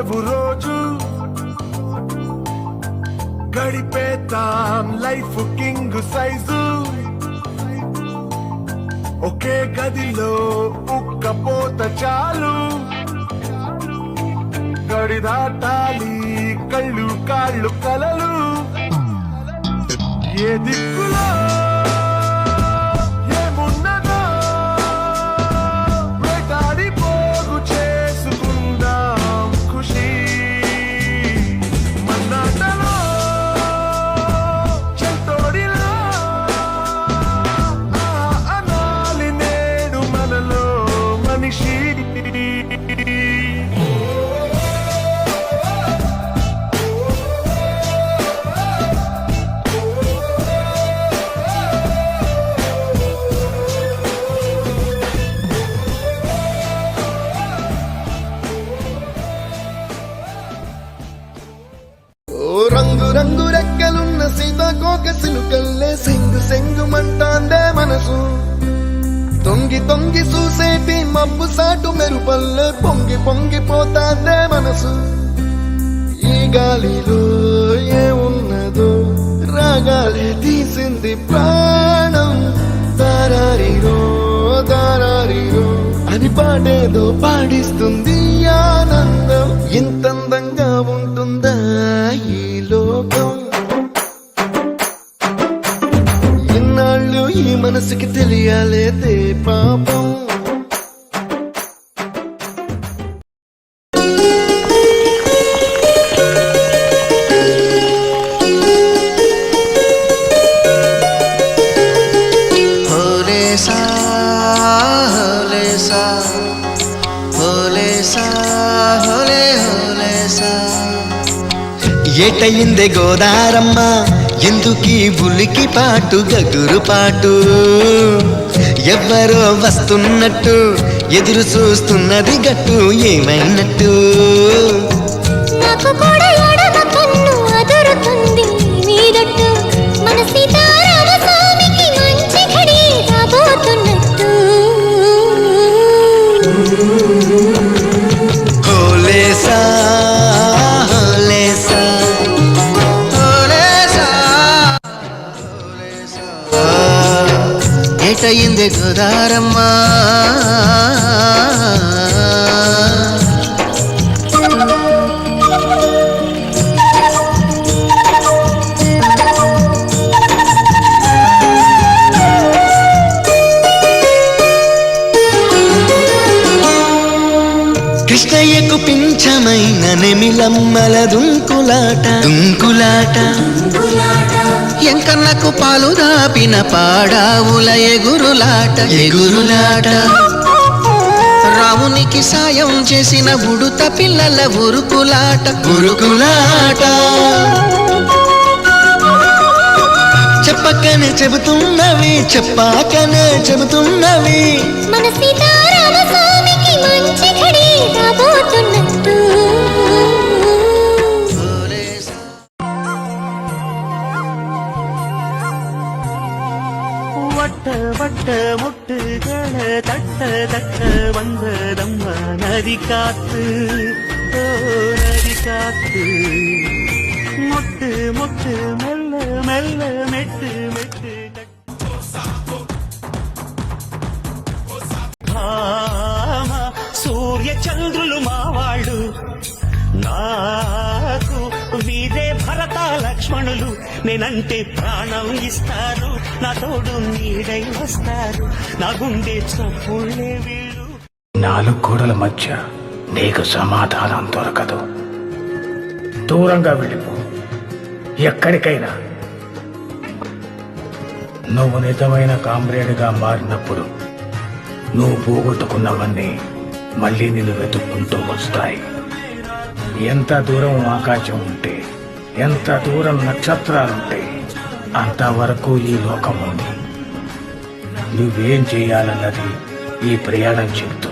సెలవు రోజు గడిపేతాం life king size ఒకే గదిలో ఉక్కపోత చాలు గడి దాటాలి కళ్ళు కాళ్ళు కలలు ఏ దిక్కులో ఏమున్నదో వేటాడి పోగు చేసుకుందాం ఖుషి మన్నాటలో చెంతోడిలో అనాలి నేడు మనలో మనిషి రంగు రంగు రెక్కలున్న సీతాకోక సిలుకల్లే సెంగు సెంగు మంటాందే మనసు తొంగి తొంగి చూసేటి మబ్బు సాటు మెరుపల్లే పొంగి పొంగిపోతాందే మనసు ఈ గాలిలో ఏమున్నదో రాగాలే తీసింది ప్రాణం దారారిరో దారారిరో అని పాడేదో పాడిస్తుంది ఆనందం ఇంతందంగా ఉంటుందా ఈ లోకం ఇన్నాళ్ళు ఈ మనసుకి తెలియాలేదే పాపం ఏటయిందే గోదారమ్మ ఎందుకీ ఉలికి పాటు గగురు పాటు ఎవ్వరో వస్తున్నట్టు ఎదురు చూస్తున్నది గట్టు ఏమైనట్టు నాకు కూడా ఎడమ కన్ను అదురుతుంది మీదట్టు మన సీతారామ స్వామికి మంచి ఘడి రాబోతున్నట్టు హోలేసా ఏటయిందే గోదారమ్మ కృష్ణయ్యకు పింఛమైన నెమిలమ్మల దుంకులాట దుంకులాట ఎంకన్నకు పాలు దాపిన పాడావుల ఎగురులాట ఎగురులాట రామునికి సాయం చేసిన ఉడుత పిల్లల ఉరుకులాట ఉరుకులాట చెప్పకనే చెబుతున్నవి చెప్పాకనే చెబుతున్నవి మన సీతారామ స్వామికి మంచి ఘడి రాబోతున్నట్టు வட்ட வட்ட முட்டுகள தட்ட தட்ட வந்ததம்ம நதி காத்து ஓ நதி காத்து மொட்டு மொட்டு மெல்ல மெல்ல மெட்டு மெட்டு సూర్య చంద్రులు మావాళ్ళు నాకు వీరే భరత లక్ష్మణులు నేనంటే ప్రాణం ఇస్తారు నా తోడు నీడై వస్తారు నా గుండె చప్పుళ్ళే వీళ్ళు నాలుగు గోడల మధ్య నీకు సమాధానం దొరకదు దూరంగా వెళ్ళిపో ఎక్కడికైనా నువ్వు నిజమైన కామ్రేడ్గా మారినప్పుడు నువ్వు పోగొట్టుకున్నవన్నీ మళ్ళీ నిన్ను వెతుక్కుంటూ వస్తాయి ఎంత దూరం ఆకాశం ఉంటే ఎంత దూరం నక్షత్రాలుంటే అంతవరకు ఈ లోకం ఉంది నువ్వేం చేయాలన్నది ఈ ప్రయాణం చెబుతుంది